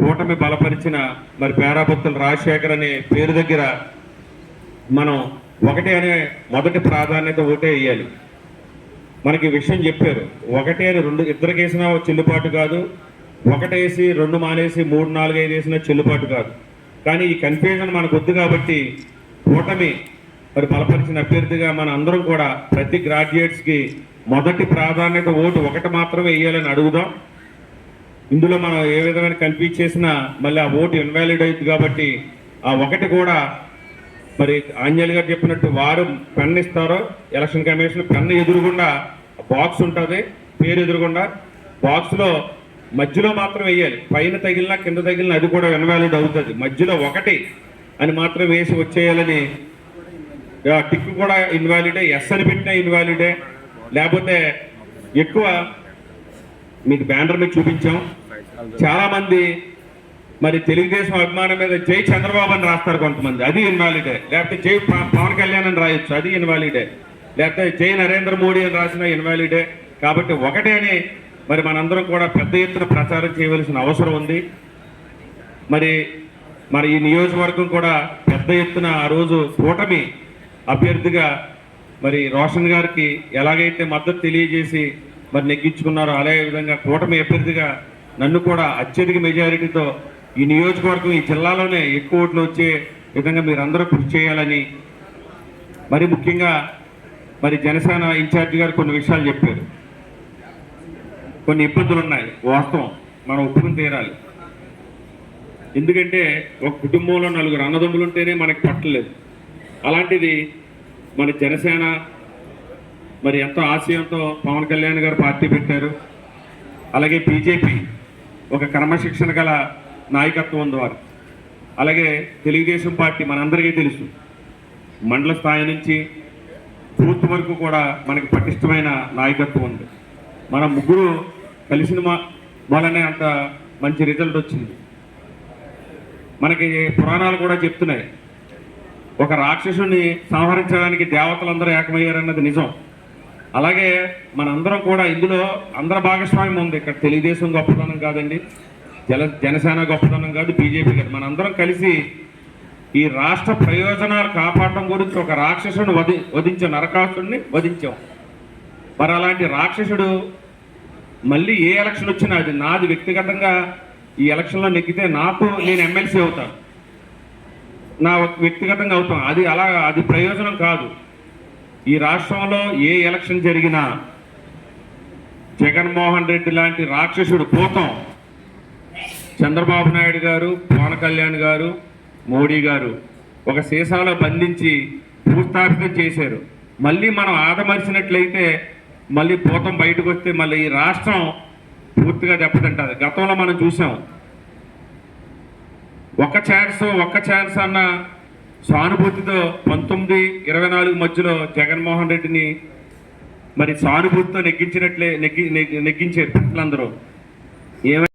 కూటమి బలపరిచిన మరి పేరాభక్తులు రాజశేఖర్ అనే పేరు దగ్గర మనం ఒకటే అనే మొదటి ప్రాధాన్యత ఓటే వేయాలి. మనకి విషయం చెప్పారు, ఒకటే అని ఇద్దరికి వేసినా చెల్లుబాటు కాదు, ఒకటేసి రెండు మానేసి 3, 4, 5 వేసినా చెల్లుబాటు కాదు. కానీ ఈ కన్ఫ్యూజన్ మనకు వద్దు కాబట్టి కూటమి మరి బలపరిచిన అభ్యర్థిగా మన అందరం కూడా ప్రతి గ్రాడ్యుయేట్స్కి మొదటి ప్రాధాన్యత ఓటు ఒకటి మాత్రమే వేయాలని అడుగుదాం. ఇందులో మనం ఏ విధమైన కన్ఫ్యూజ్ చేసినా మళ్ళీ ఆ ఓటు ఇన్వాలిడ్ అవుతుంది కాబట్టి ఆ ఒకటి కూడా మరి ఆంజనేయులు గారు చెప్పినట్టు వారు పెన్ ఇస్తారో ఎలక్షన్ కమిషన్ పెన్ ఎదురుగుండా బాక్స్ ఉంటుంది, పేరు ఎదురుగుండా బాక్స్లో మధ్యలో మాత్రం వేయాలి. పైన తగిలినా కింద తగిలినా అది కూడా ఇన్వాలిడ్ అవుతుంది. మధ్యలో ఒకటి అని మాత్రం వేసి వచ్చేయాలని. టిక్ కూడా ఇన్వాలిడే, ఎస్ అని పెట్టినా ఇన్వాలిడే. లేకపోతే ఎక్కువ మీకు బ్యానర్ మీద చూపించాం, చాలామంది మరి తెలుగుదేశం అభిమానం మీద జై చంద్రబాబు అని రాస్తారు కొంతమంది, అది ఇన్వాలిడే. లేకపోతే జై పవన్ కళ్యాణ్ అని రాయొచ్చు, అది ఇన్వాలిడే. లేకపోతే జై నరేంద్ర మోడీ అని రాసిన ఇన్వాలిడే. కాబట్టి ఒకటే అని మరి మనందరం కూడా పెద్ద ఎత్తున ప్రచారం చేయవలసిన అవసరం ఉంది. మరి ఈ నియోజకవర్గం కూడా పెద్ద ఎత్తున ఆ రోజు కూటమి అభ్యర్థిగా మరి రోషన్ గారికి ఎలాగైతే మద్దతు తెలియజేసి మరి నెగ్గించుకున్నారో అదే విధంగా కూటమి అభ్యర్థిగా నన్ను కూడా అత్యధిక మెజారిటీతో ఈ నియోజకవర్గం ఈ జిల్లాలోనే ఎక్కువ ఓట్లు వచ్చే విధంగా మీరందరూ కృషి చేయాలని, మరి ముఖ్యంగా మరి జనసేన ఇన్ఛార్జి గారు కొన్ని విషయాలు చెప్పారు. కొన్ని ఇబ్బందులు ఉన్నాయి, వాస్తవం, మనం ఒప్పుకుని తీరాలి. ఎందుకంటే ఒక కుటుంబంలో 4 అన్నదమ్ములు ఉంటేనే మనకి పట్టలేదు. అలాంటిది మన జనసేన మరి ఎంతో ఆశయంతో పవన్ కళ్యాణ్ గారు పార్టీ పెట్టారు. అలాగే బీజేపీ ఒక క్రమశిక్షణ గల నాయకత్వం ఉంది వారు. అలాగే తెలుగుదేశం పార్టీ మనందరికీ తెలుసు, మండల స్థాయి నుంచి బూత్ వరకు కూడా మనకి పటిష్టమైన నాయకత్వం ఉంది. మన ముగ్గురు కలిసిన వల్లనే అంత మంచి రిజల్ట్ వచ్చింది. మనకి పురాణాలు కూడా చెప్తున్నాయి, ఒక రాక్షసుని సంహరించడానికి దేవతలందరూ ఏకమయ్యారన్నది నిజం. అలాగే మనందరం కూడా ఇందులో అందరి భాగస్వామ్యం ఉంది. ఇక్కడ తెలుగుదేశం గొప్పతనం కాదండి, జనసేన గొప్పతనం కాదు, బీజేపీ కాదు, మనందరం కలిసి ఈ రాష్ట్ర ప్రయోజనాలు కాపాడటం గురించి ఒక రాక్షసుని వధించాం, నరకాసుడిని వధించాం. మరి అలాంటి రాక్షసుడు మళ్ళీ ఏ ఎలక్షన్ వచ్చినా అది నాది వ్యక్తిగతంగా ఈ ఎలక్షన్లో నెగ్గితే నేను ఎమ్మెల్సీ అవుతాను, నా వ్యక్తిగతంగా అవుతాం. అది ప్రయోజనం కాదు. ఈ రాష్ట్రంలో ఏ ఎలక్షన్ జరిగినా జగన్మోహన్ రెడ్డి లాంటి రాక్షసుడు పోతాం, చంద్రబాబు నాయుడు గారు, పవన్ కళ్యాణ్ గారు, మోడీ గారు ఒక సీసాలో బంధించి భూస్థాపితం చేశారు. మళ్ళీ మనం ఆదమర్చినట్లయితే మళ్ళీ పోతాం బయటకు వస్తే మళ్ళీ ఈ రాష్ట్రం పూర్తిగా దెబ్బతింటుంది. గతంలో మనం చూసాం, ఒక్క ఛాన్స్ అన్న సానుభూతితో 1924 మధ్యలో జగన్మోహన్ రెడ్డిని మరి సానుభూతితో నెగ్గించారు ప్రజలందరూ. ఏమైనా